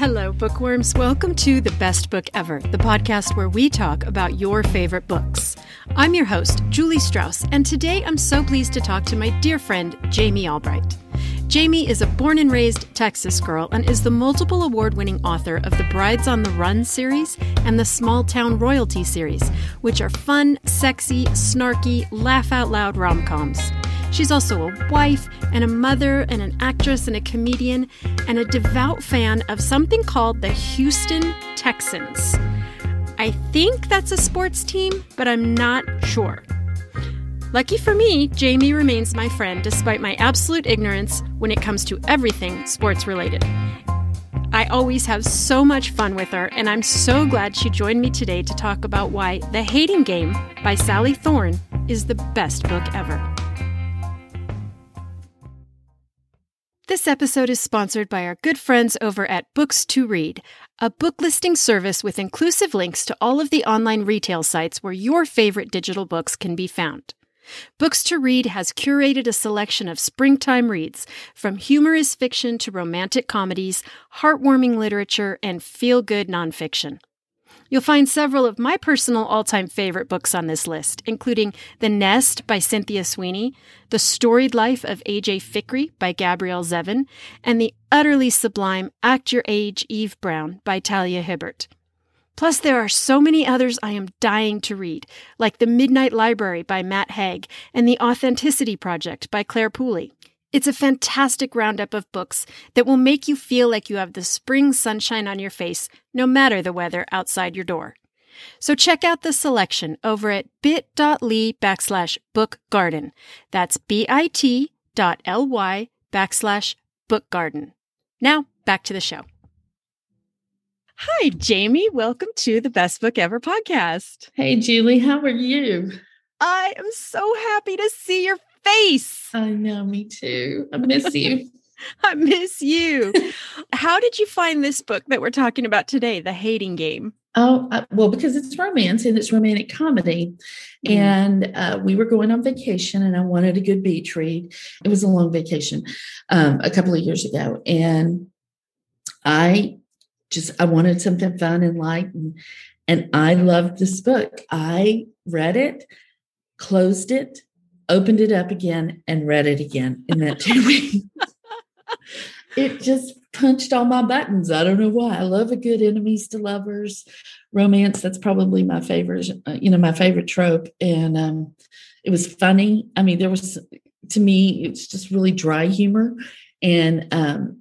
Hello, bookworms. Welcome to The Best Book Ever, the podcast where we talk about your favorite books. I'm your host, Julie Strauss, and today I'm so pleased to talk to my dear friend, Jami Albright. Jami is a born and raised Texas girl and is the multiple award-winning author of the Brides on the Run series and the Small Town Royalty series, which are fun, sexy, snarky, laugh-out-loud rom-coms. She's also a wife and a mother and an actress and a comedian and a devout fan of something called the Houston Texans. I think that's a sports team, but I'm not sure. Lucky for me, Jami remains my friend despite my absolute ignorance when it comes to everything sports-related. I always have so much fun with her, and I'm so glad she joined me today to talk about why The Hating Game by Sally Thorne is the best book ever. This episode is sponsored by our good friends over at Books to Read, a book listing service with inclusive links to all of the online retail sites where your favorite digital books can be found. Books to Read has curated a selection of springtime reads, from humorous fiction to romantic comedies, heartwarming literature, and feel-good nonfiction. You'll find several of my personal all-time favorite books on this list, including The Nest by Cynthia Sweeney, The Storied Life of A.J. Fikry by Gabrielle Zevin, and the utterly sublime Act Your Age, Eve Brown by Talia Hibbert. Plus, there are so many others I am dying to read, like The Midnight Library by Matt Haig and The Authenticity Project by Claire Pooley. It's a fantastic roundup of books that will make you feel like you have the spring sunshine on your face, no matter the weather outside your door. So check out the selection over at bit.ly/bookgarden. That's bit.ly/bookgarden. Now, back to the show. Hi, Jami. Welcome to the Best Book Ever podcast. Hey, Julie. How are you? I am so happy to see your face. I know, me too. I miss you. I miss you. How did you find this book that we're talking about today, The Hating Game? Oh, well, because it's romance and it's romantic comedy. And we were going on vacation and I wanted a good beach read. It was a long vacation a couple of years ago. And I wanted something fun and light. And I loved this book. I read it, closed it, opened it up again, and read it again in that 2 weeks. It just punched all my buttons. I don't know why. I love a good enemies to lovers romance. That's probably my favorite, my favorite trope. And it was funny. I mean, to me, it's just really dry humor. And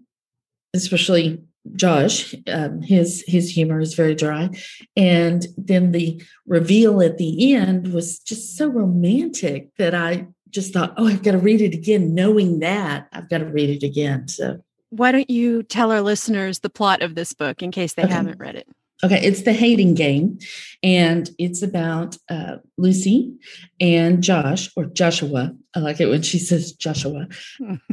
especially Josh, his humor is very dry. And then the reveal at the end was just so romantic that I just thought, oh, I've got to read it again. Knowing that, I've got to read it again. So why don't you tell our listeners the plot of this book in case they haven't read it? Okay. It's The Hating Game, and it's about Lucy and Josh, or Joshua. I like it when she says Joshua.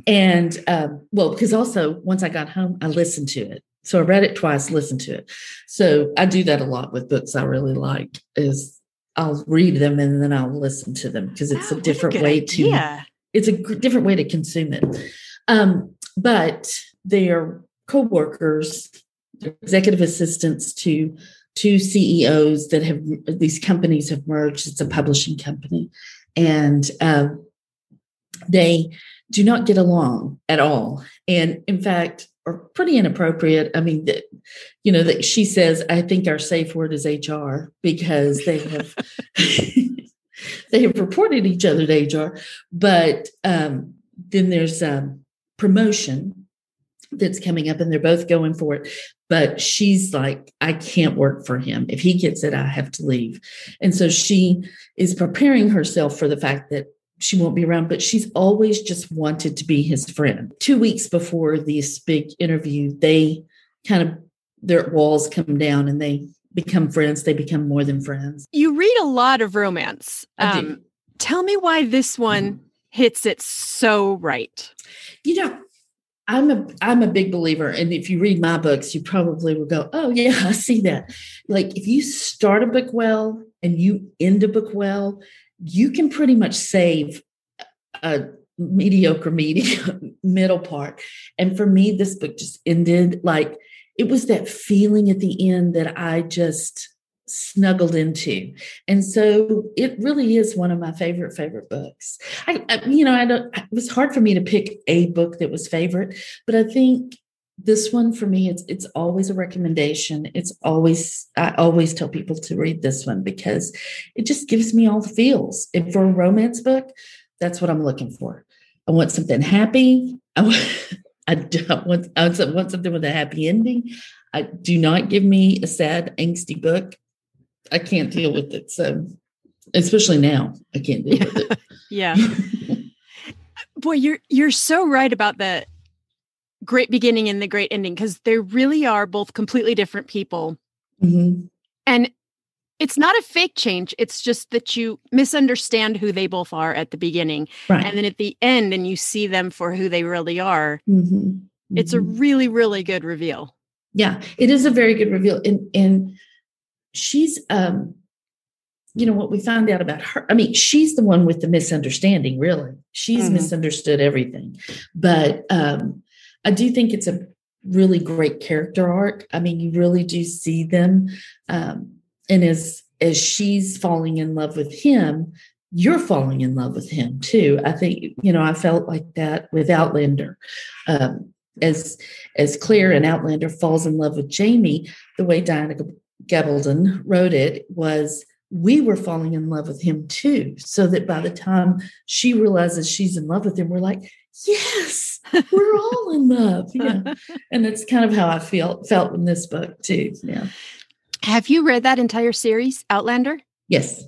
And, because also once I got home, I listened to it. So I read it twice, listened to it. So I do that a lot with books I really like, is I'll read them and then I'll listen to them because it's a different way it's a different way to consume it. But they are co-workers, executive assistants to two CEOs that these companies have merged. It's a publishing company. And they do not get along at all. And in fact, are pretty inappropriate. I mean, that she says, I think our safe word is HR, because they have they have reported each other to HR. But then there's promotion that's coming up, and they're both going for it. But she's like, I can't work for him. If he gets it, I have to leave. And so she is preparing herself for the fact that she won't be around, but she's always just wanted to be his friend. 2 weeks before this big interview, their walls come down and they become friends. They become more than friends. You read a lot of romance. I do. Tell me why this one hits it so right. I'm a big believer. And if you read my books, you probably will go, oh yeah, I see that. Like if you start a book well and you end a book well, you can pretty much save a mediocre middle part. And for me, this book just ended like it was that feeling at the end that I just snuggled into. And so it really is one of my favorite books. It was hard for me to pick a book that was favorite, but I think this one for me, it's always a recommendation. I always tell people to read this one because it just gives me all the feels. And for a romance book, that's what I'm looking for. I want something happy. I want something with a happy ending. Do not give me a sad, angsty book. I can't deal with it. So, especially now, I can't deal with it. Yeah. Boy, you're so right about the great beginning and the great ending, because they really are both completely different people. Mm-hmm. And it's not a fake change. It's just that you misunderstand who they both are at the beginning. Right. And then at the end, and you see them for who they really are. Mm-hmm. Mm-hmm. It's a really, really good reveal. Yeah, it is a very good reveal. And she's, what we found out about her. I mean, she's the one with the misunderstanding, really. She's misunderstood everything. But I do think it's a really great character arc. I mean, you really do see them. And as she's falling in love with him, you're falling in love with him too. I think, I felt like that with Outlander. As Claire in Outlander falls in love with Jami, the way Diana Gabaldon wrote it was, we were falling in love with him too. So that by the time she realizes she's in love with him, we're like, yes, we're all in love. Yeah. And that's kind of how I felt in this book too. Yeah. Have you read that entire series, Outlander? Yes.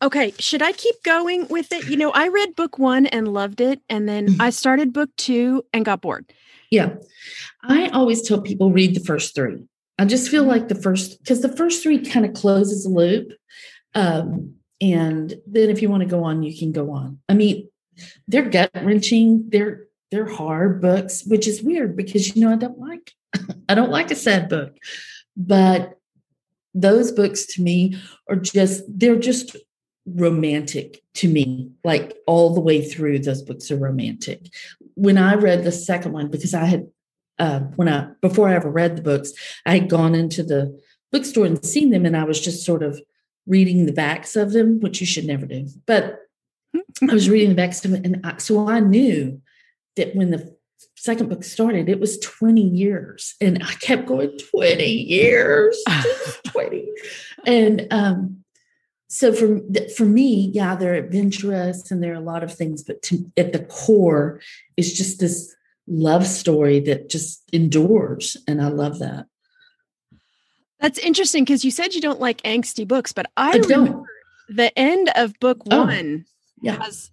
Okay. Should I keep going with it? I read book 1 and loved it. And then I started book 2 and got bored. Yeah. I always tell people read the first 3. I just feel like because the first 3 kind of closes a loop. And then if you want to go on, you can go on. I mean, they're gut wrenching. They're hard books, which is weird because, I don't like a sad book, but those books to me they're just romantic to me. Like all the way through, those books are romantic. When I read the second one, because I had, before I ever read the books, I had gone into the bookstore and seen them, and I was just sort of reading the backs of them, which you should never do. But I was reading the backs of them, and so I knew that when the second book started, it was 20 years, and I kept going, 20 years, 20. And so for me, yeah, they're adventurous and there are a lot of things, but at the core, it's just this love story that just endures. And I love that. That's interesting because you said you don't like angsty books, but I remember the end of book 1 has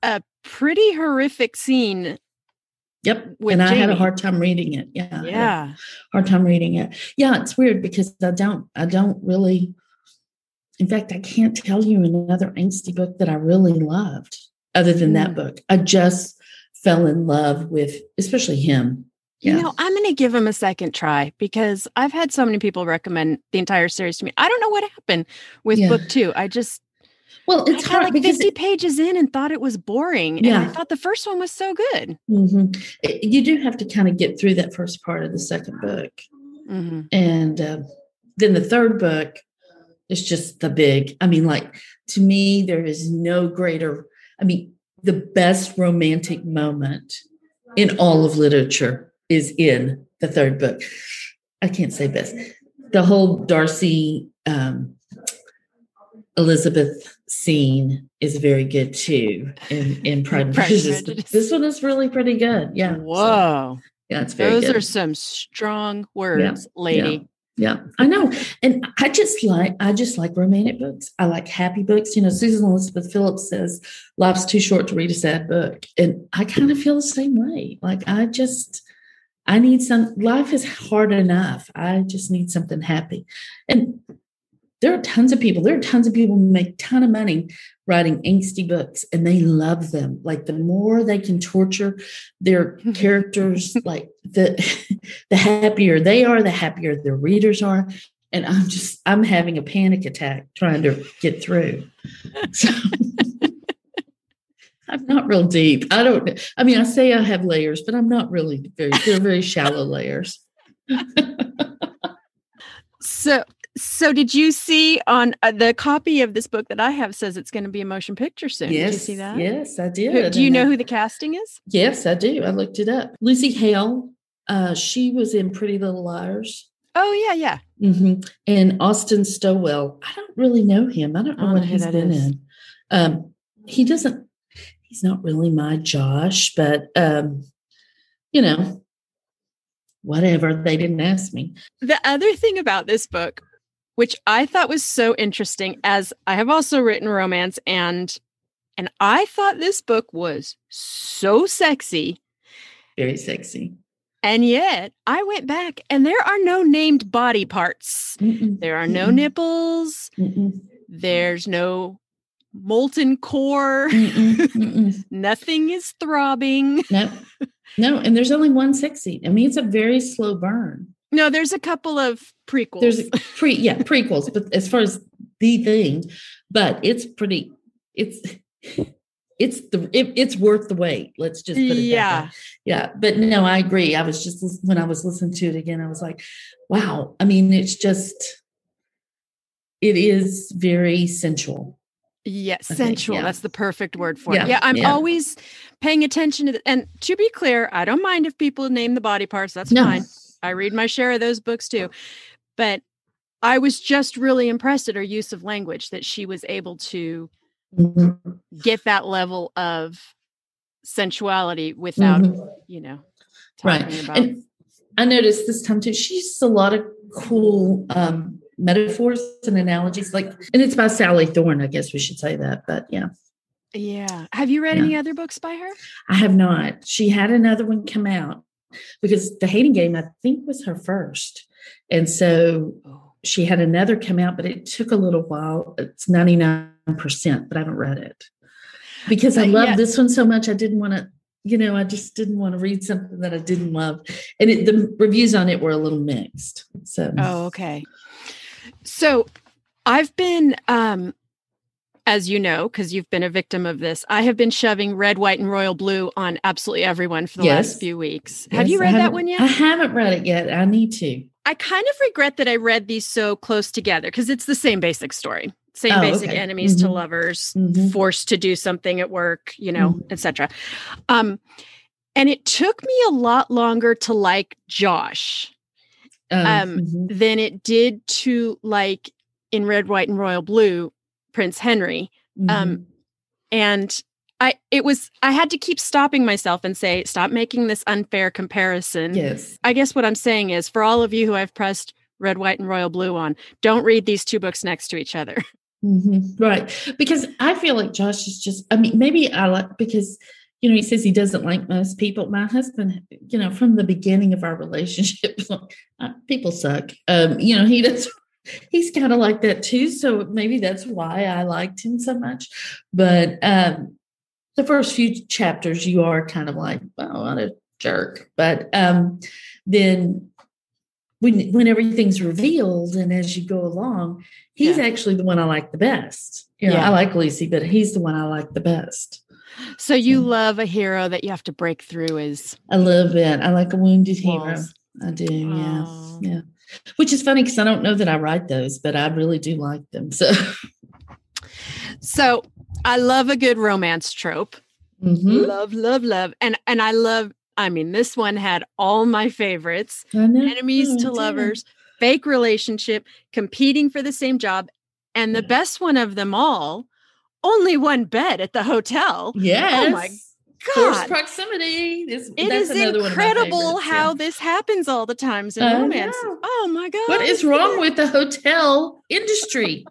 a pretty horrific scene. Yep. And I had a hard time reading it. Yeah. Yeah. Hard time reading it. Yeah. It's weird because I don't really, in fact, I can't tell you another angsty book that I really loved other than that book. I just fell in love with, especially him. Yeah. I'm going to give him a second try because I've had so many people recommend the entire series to me. I don't know what happened with book 2. It's hard, like 50 pages in and thought it was boring. And I thought the first one was so good. Mm-hmm. You do have to kind of get through that first part of the second book. Mm-hmm. And then the third book is just to me, there is no greater, the best romantic moment in all of literature is in the third book. I can't say best. The whole Darcy, Elizabeth scene is very good too in Pride and Prejudice. This one is really pretty good. Yeah. Whoa. So, yeah, it's very good. Those are some strong words, lady. Yeah, I know. And I just like romantic books. I like happy books. Susan Elizabeth Phillips says life's too short to read a sad book. And I kind of feel the same way. Like I need life is hard enough. I just need something happy. And there are tons of people who make a ton of money writing angsty books and they love them. Like the more they can torture their characters, like the happier they are, the happier their readers are. And I'm having a panic attack trying to get through. So I'm not real deep. I say I have layers, but I'm not really they're very shallow layers. So did you see on the copy of this book that I have says it's going to be a motion picture soon? Yes, did you see that? Yes, I did. Do you know who the casting is? Yes, I do. I looked it up. Lucy Hale, she was in Pretty Little Liars. Oh, yeah. Mm-hmm. And Austen Stowell. I don't really know him. I don't know what he's been in. He's not really my Josh, but, whatever. They didn't ask me. The other thing about this book, which I thought was so interesting, as I have also written romance, and I thought this book was so sexy. Very sexy. And yet I went back and there are no named body parts. Mm-mm. There are no nipples. Mm-mm. There's no molten core. Mm-mm. Mm-mm. Nothing is throbbing. No. And there's only one sex scene. I mean, it's a very slow burn. No, there's a couple of prequels. There's prequels, but as far as the thing, but it's pretty, it's worth the wait. Let's just put it that way. Yeah. But no, I agree. I was just, when I was listening to it again, I was like, wow. I mean, it is very sensual. Yes, sensual. That's the perfect word for it. Yeah, I'm always paying attention to and to be clear, I don't mind if people name the body parts. That's fine. I read my share of those books too. But I was just really impressed at her use of language, that she was able to get that level of sensuality without, talking about. And I noticed this time too, she uses a lot of cool metaphors and analogies, and it's by Sally Thorne. I guess we should say that, but yeah. Have you read any other books by her? I have not. She had another one come out because The Hating Game, I think, was her first. And so she had another come out, but it took a little while. It's 99%, but I haven't read it because I love this one so much. I didn't want to, I just didn't want to read something that I didn't love. And the reviews on it were a little mixed. So, okay. So I've been, as you know, because you've been a victim of this, I have been shoving Red, White, and Royal Blue on absolutely everyone for the last few weeks. Have you read that one yet? I haven't read it yet. I need to. I kind of regret that I read these so close together because it's the same basic story. Same basic enemies to lovers, forced to do something at work, etc. And it took me a lot longer to like Josh than it did to like in Red, White, and Royal Blue, Prince Henry. And I had to keep stopping myself and say, stop making this unfair comparison. Yes. I guess what I'm saying is, for all of you who I've pressed Red, White, and Royal Blue on, don't read these two books next to each other. Right. Because I feel like Josh is just, maybe I like, because, he says he doesn't like most people. My husband, from the beginning of our relationship, people suck. He does. He's kind of like that too. So maybe that's why I liked him so much. But the first few chapters, you are kind of like, oh, what a jerk. But then when everything's revealed and as you go along, he's actually the one I like the best. I like Lucy, but he's the one I like the best. So you love a hero that you have to break through is a little bit. I like a wounded hero. I do. Yeah. Which is funny because I don't know that I write those, but I really do like them. So I love a good romance trope. Love. And I love, this one had all my favorites. Enemies to lovers, fake relationship, competing for the same job. And the best one of them all, only one bed at the hotel. Yes. Oh my God. Forced proximity. It is incredible how this happens all the times in romance. Oh my God. What is wrong with the hotel industry?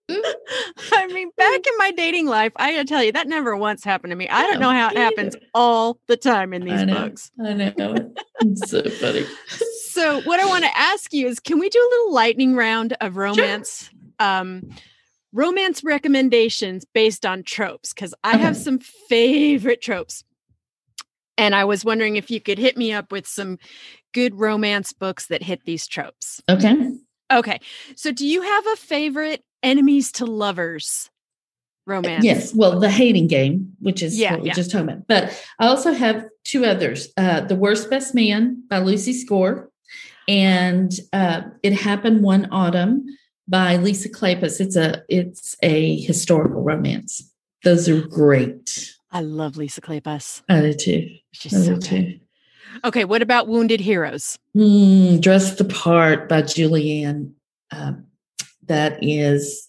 Back in my dating life, I gotta tell you, that never once happened to me. I don't know how it happens all the time in these books. I know. It's so funny. So what I want to ask you is, can we do a little lightning round of romance? Sure. Romance recommendations based on tropes, because I have some favorite tropes. And I was wondering if you could hit me up with some good romance books that hit these tropes. Okay. So do you have a favorite enemies to lovers romance. Yes. Well, The Hating Game, which is what we just talked about. But I also have two others. The Worst Best Man by Lucy Score, and It Happened One Autumn by Lisa Kleypas. It's a historical romance. Those are great. I love Lisa Kleypas. I do too. She's so good. Okay, what about Wounded Heroes? Dress the Part by Julianne. That is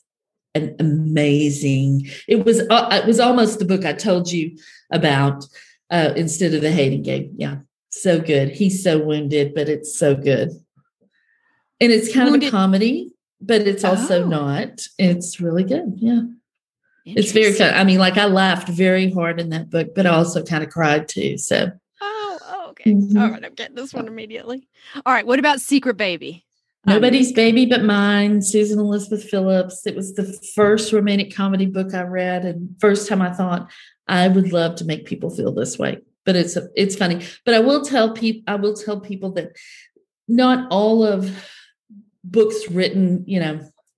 an amazing. It was almost the book I told you about instead of The Hating Game. Yeah, so good. He's so wounded, but it's so good. And it's kind of a comedy, but it's also not. It's really good. Yeah. It's very fun. I mean, like I laughed very hard in that book, but I also kind of cried too. So. Oh, okay. Mm-hmm. All right. I'm getting this one immediately. All right. What about Secret Baby? Nobody's Baby But Mine, Susan Elizabeth Phillips. It was the first romantic comedy book I read, and first time I thought I would love to make people feel this way. But it's funny. But I will tell people that not all of books written,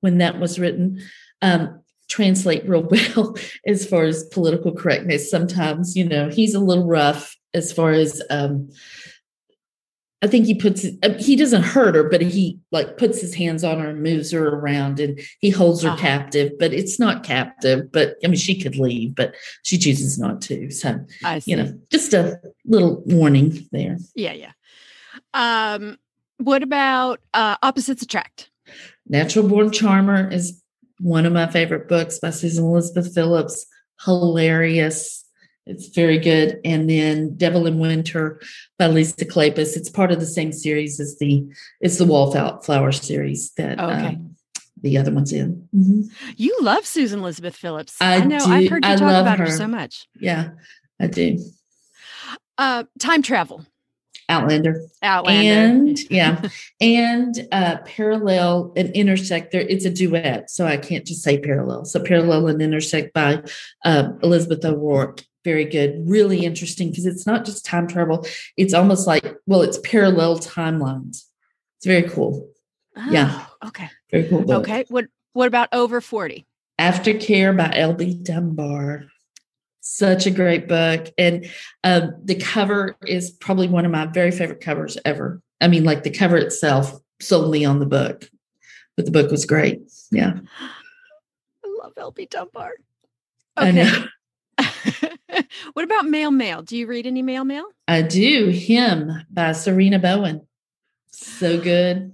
when that was written, translate real well as far as political correctness. Sometimes, he's a little rough as far as I think he doesn't hurt her, but he puts his hands on her and moves her around, and he holds her captive, but it's not captive. But I mean, she could leave, but she chooses not to. So, just a little warning there. Yeah. What about Opposites Attract? Natural Born Charmer is one of my favorite books by Susan Elizabeth Phillips. Hilarious. It's very good. And then Devil in Winter by Lisa Kleypas. It's part of the same series as the Wallflower series that the other one's in. Mm-hmm. You love Susan Elizabeth Phillips. I know. Do. I've heard you talk about her so much. Yeah, I do. Time travel. Outlander. And Parallel and Intersect. It's a duet, so I can't just say parallel. So Parallel and Intersect by Elizabeth O'Rourke. Very good. Really interesting because it's not just time travel. It's almost it's parallel timelines. It's very cool. Oh, yeah. Okay. Very cool book. Okay. What about Over 40? Aftercare by L.B. Dunbar. Such a great book. And the cover is probably one of my very favorite covers ever. I mean, the cover itself sold me on the book, but the book was great. Yeah. I love L.B. Dunbar. Okay. I know. What about Mail? Do you read any Mail? I do. Him by Serena Bowen. So good.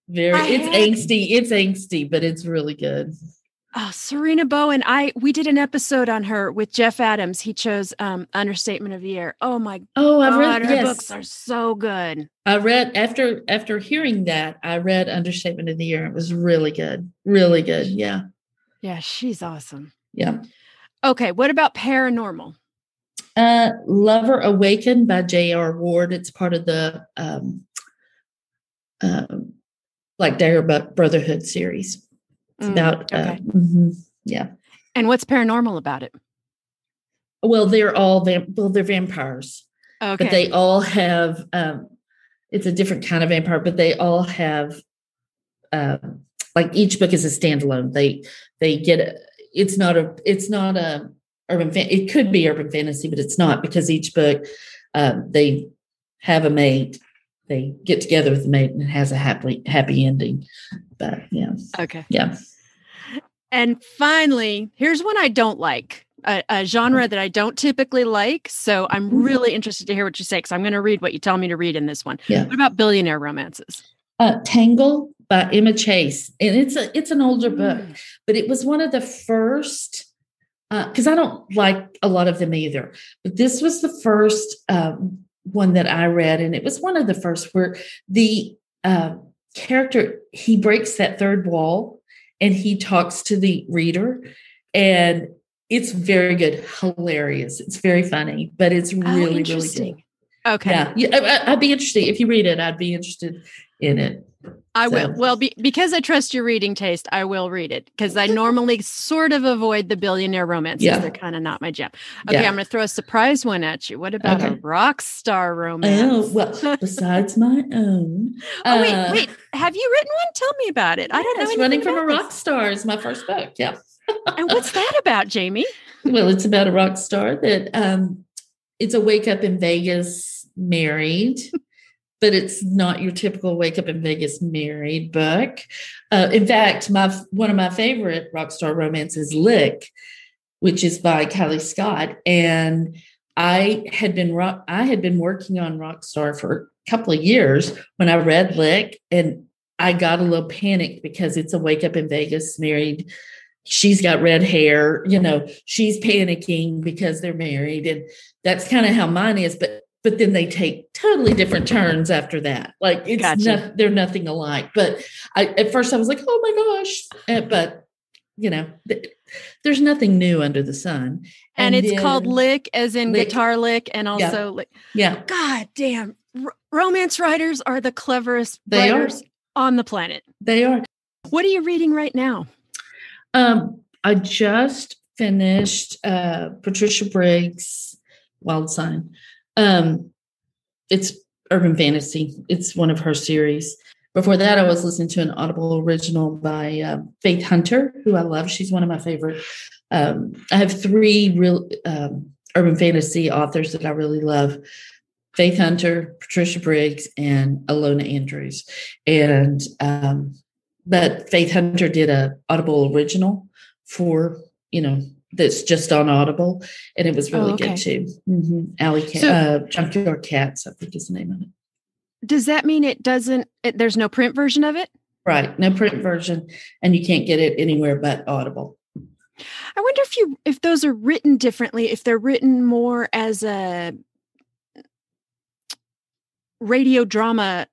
It's angsty, but it's really good. Oh, Serena Bowen. We did an episode on her with Jeff Adams. He chose Understatement of the Year. Oh my God. I've read her books are so good. I read after hearing that, I read Understatement of the Year. It was really good. Really good. Yeah. Yeah, she's awesome. Yeah. Okay, what about Paranormal? Lover Awakened by J.R. Ward. It's part of the Dare Brotherhood series. It's about yeah. And what's paranormal about it? Well, they're they're vampires. Okay. But they all have it's a different kind of vampire, but they all have each book is a standalone. They get it's not a urban it could be urban fantasy, but it's not, because each book they have a mate, they get together with the mate, and it has a happy ending. But yeah. Okay. Yeah. And finally, here's one I don't like, a genre that I don't typically like. So I'm really interested to hear what you say, because I'm going to read what you tell me to read in this one. Yeah. What about billionaire romances? Tangle by Emma Chase. And it's an older book, but it was one of the first, because I don't like a lot of them either, but this was the first one that I read. And it was one of the first where the character, he breaks that third wall and he talks to the reader, and it's very good. Hilarious. It's very funny, but it's really, really good. Okay. Yeah. I'd be interested if you read it. I'd be interested in it. I will. Well, because I trust your reading taste, I will read it, because I normally sort of avoid the billionaire romances. Yeah. They're kind of not my jam. Okay, yeah. I'm going to throw a surprise one at you. What about a rock star romance? Oh, well, besides my own. Wait. Have you written one? Tell me about it. I don't know. Running from a Rock Star is my first book. Yeah. And what's that about, Jami? Well, it's about a rock star that it's a wake up in Vegas married, but it's not your typical wake up in Vegas married book. In fact, one of my favorite rock star romances, Lick, which is by Kylie Scott. And I had been working on Rockstar for a couple of years when I read Lick, and I got a little panicked because it's a wake up in Vegas married. She's got red hair, she's panicking because they're married. And that's kind of how mine is. But then they take totally different turns after that. Like they're nothing alike. But at first I was like, oh my gosh. But there's nothing new under the sun. And it's called Lick, as in Lick. Guitar lick, and also Lick. Yeah. God damn. Romance writers are the cleverest They writers on the planet. They are. What are you reading right now? I just finished Patricia Briggs' Wild Sign. It's urban fantasy. It's one of her series. Before that, I was listening to an Audible original by Faith Hunter, who I love. She's one of my favorite. I have 3 real urban fantasy authors that I really love: Faith Hunter, Patricia Briggs, and Ilona Andrews. And but Faith Hunter did a Audible original for that's just on Audible, and it was really good too. Mm-hmm. Junkyard Cats, I think is the name of it. Does that mean there's no print version of it? Right. No print version, and you can't get it anywhere but Audible. I wonder if those are written differently, if they're written more as a radio drama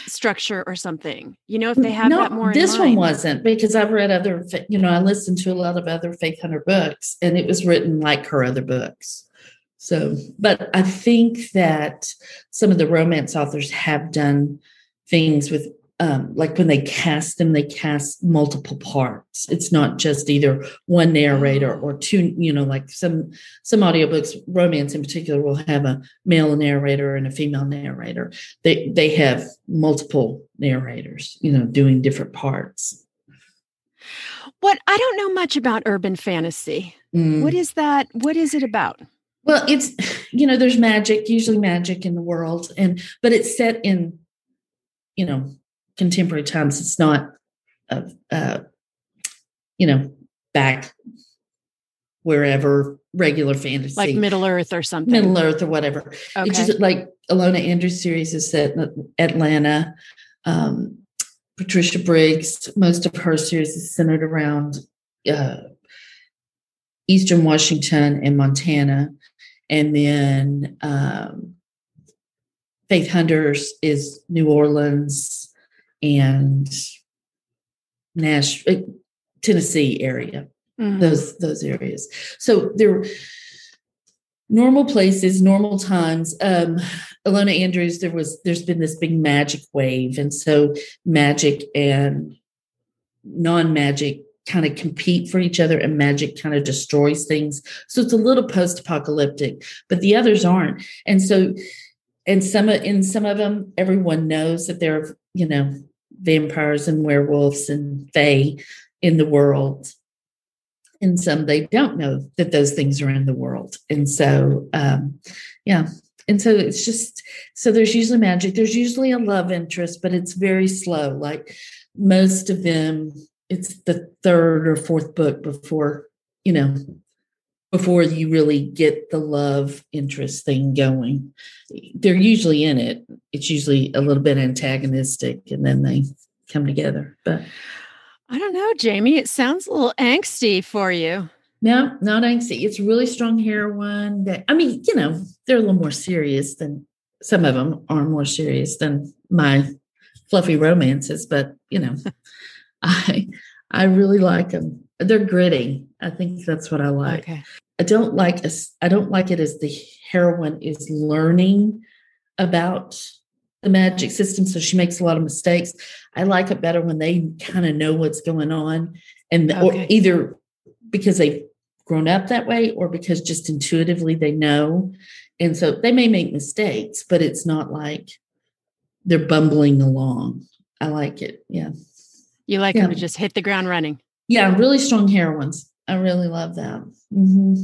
structure or something, if they have that more in this mind. One wasn't, because I've read other, I listened to a lot of other Faith Hunter books, and it was written like her other books. So, but I think that some of the romance authors have done things with, like when they cast them, they cast multiple parts. It's not just either one narrator or 2, like some audiobooks, romance in particular, will have a male narrator and a female narrator. They have multiple narrators, doing different parts. I don't know much about urban fantasy. What is that? What is it about? Well, it's, there's usually magic in the world, but it's set in, contemporary times. It's not, back wherever regular fantasy, like Middle Earth or something. Middle Earth or whatever. Okay. It's just like Ilona Andrews' series is set in Atlanta. Patricia Briggs, most of her series is centered around Eastern Washington and Montana. And then Faith Hunter's is New Orleans and Tennessee area, those areas. So they're normal places, normal times. Ilona Andrews, there's been this big magic wave, and so magic and non-magic kind of compete for each other, and magic kind of destroys things. So it's a little post-apocalyptic, but the others aren't. And so, in some of them, everyone knows that there are, vampires and werewolves and fae in the world. And some, they don't know that those things are in the world. And so, And so it's just, so there's usually magic. There's usually a love interest, but it's very slow. Like most of them, it's the 3rd or 4th book before you really get the love interest thing going. They're usually in it. It's usually a little bit antagonistic, and then they come together. But I don't know, Jami, it sounds a little angsty for you. No, not angsty. It's really strong heroine. They're a little more serious than, some of them are more serious than my fluffy romances, but I really like them. They're gritty. I think that's what I like. Okay. I don't like it as the heroine is learning about the magic system, so she makes a lot of mistakes. I like it better when they kind of know what's going on, and or either because they've grown up that way or because just intuitively they know. And so they may make mistakes, but it's not like they're bumbling along. I like it. Yeah. You like them to just hit the ground running. Yeah, really strong heroines. I really love that. Mm-hmm.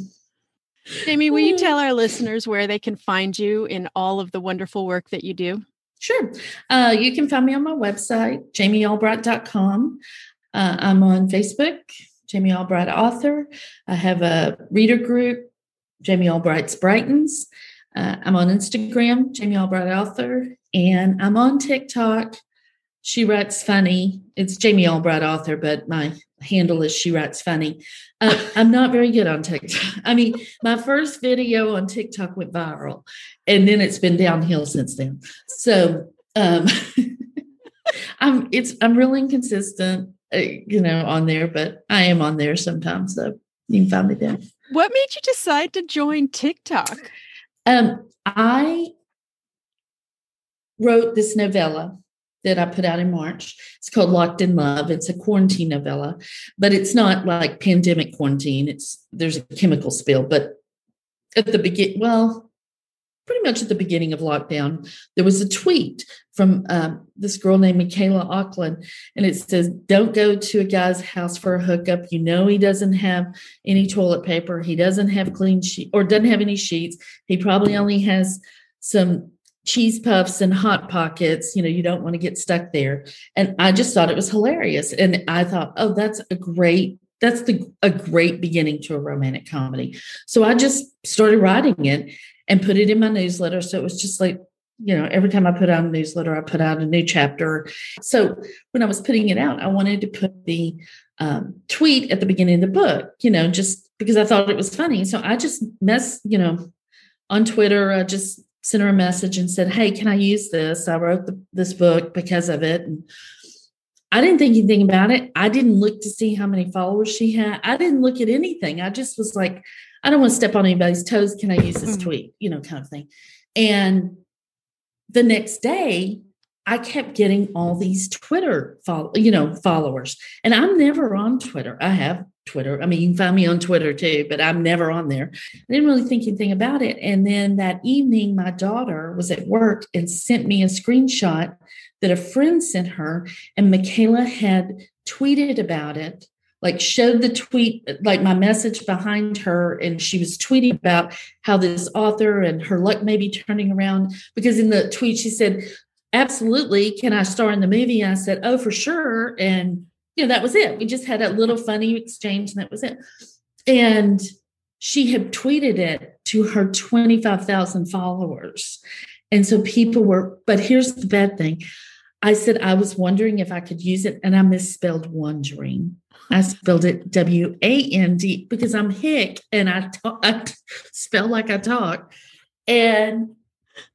Jami, will you tell our listeners where they can find you in all of the wonderful work that you do? Sure. You can find me on my website, jamialbright.com. I'm on Facebook, Jami Albright Author. I have a reader group, Jami Albright's Brightons. I'm on Instagram, Jami Albright Author. And I'm on TikTok. She Writes Funny. It's Jami Albright Author, but my handle is She Writes Funny. I'm not very good on TikTok. I mean, my first video on TikTok went viral, and then it's been downhill since then. So I'm really inconsistent, on there, but I am on there sometimes. So you can find me there. What made you decide to join TikTok? I wrote this novella that I put out in March. It's called Locked in Love. It's a quarantine novella, but it's not like pandemic quarantine. There's a chemical spill, but at the beginning, pretty much at the beginning of lockdown, there was a tweet from this girl named Michaela Auckland, and it says, "Don't go to a guy's house for a hookup. You know he doesn't have any toilet paper. He doesn't have clean sheets or doesn't have any sheets. He probably only has some cheese puffs and Hot Pockets. You don't want to get stuck there." And I just thought it was hilarious. And I thought, oh, that's a great beginning to a romantic comedy. So I just started writing it and put it in my newsletter. So it was just like, every time I put out a newsletter, I put out a new chapter. So when I was putting it out, I wanted to put the tweet at the beginning of the book, just because I thought it was funny. So I just on Twitter, I just sent her a message and said, "Hey, can I use this? I wrote this book because of it." And I didn't think anything about it. I didn't look to see how many followers she had. I didn't look at anything. I just was like, I don't want to step on anybody's toes. Can I use this tweet? Kind of thing. And the next day, I kept getting all these Twitter followers. And I'm never on Twitter. I have Twitter. I mean, you can find me on Twitter too, but I'm never on there. I didn't really think anything about it. And then that evening, my daughter was at work and sent me a screenshot that a friend sent her, and Michaela had tweeted about it, like showed the tweet, like my message behind her. And she was tweeting about how this author and her luck may be turning around, because in the tweet, she said, "Absolutely. Can I star in the movie?" I said, "Oh, for sure." And that was it. We just had a little funny exchange, and that was it. And she had tweeted it to her 25,000 followers. And so people were, but here's the bad thing. I said, I was wondering if I could use it, and I misspelled wondering. I spelled it W-A-N-D because I'm hick and I spell like I talk. And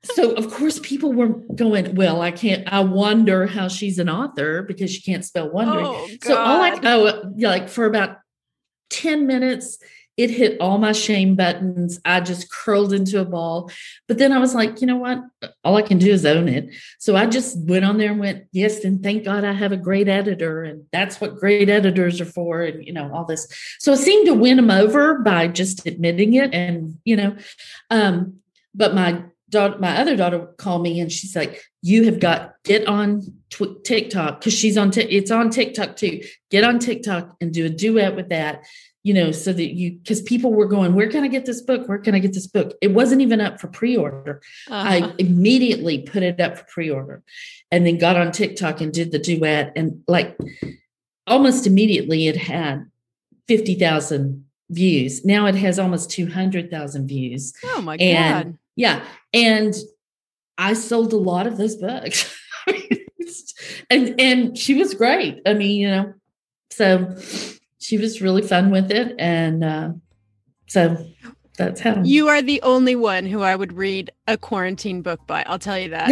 so, of course, people were going, well, I wonder how she's an author because she can't spell wondering. Oh, so for about 10 minutes, it hit all my shame buttons. I just curled into a ball. But then I was like, you know what? All I can do is own it. So I just went on there and went, yes, and thank God I have a great editor. And that's what great editors are for. And, all this. So I seemed to win them over by just admitting it. And, but my other daughter called me and she's like, "You have get on TikTok," because she's it's on TikTok too. Get on TikTok and do a duet with that, so that because people were going, "Where can I get this book? Where can I get this book?" It wasn't even up for pre-order. I immediately put it up for pre-order and then got on TikTok and did the duet. And like almost immediately it had 50,000 views. Now it has almost 200,000 views. Oh my God. Yeah. And I sold a lot of those books. and she was great. I mean, so she was really fun with it. And so that's how. You are the only one who I would read a quarantine book by. I'll tell you that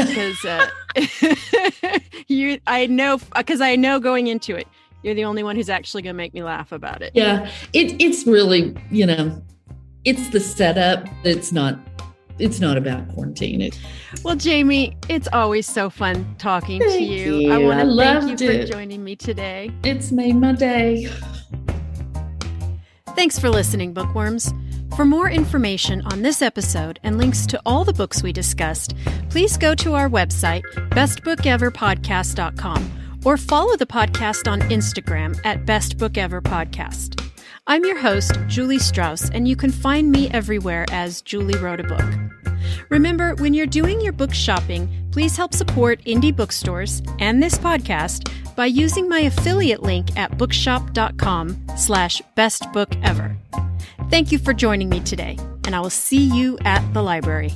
because I know going into it, you're the only one who's actually going to make me laugh about it. Yeah. It's really, it's the setup. It's not about quarantine. Well, Jami, it's always so fun talking to you. I want to thank you for joining me today. It's made my day. Thanks for listening, bookworms. For more information on this episode and links to all the books we discussed, please go to our website, bestbookeverpodcast.com, or follow the podcast on Instagram at Best Book Ever Podcast. I'm your host, Julie Strauss, and you can find me everywhere as Julie Wrote a Book. Remember, when you're doing your book shopping, please help support indie bookstores and this podcast by using my affiliate link at bookshop.com/bestbookever. Thank you for joining me today, and I will see you at the library.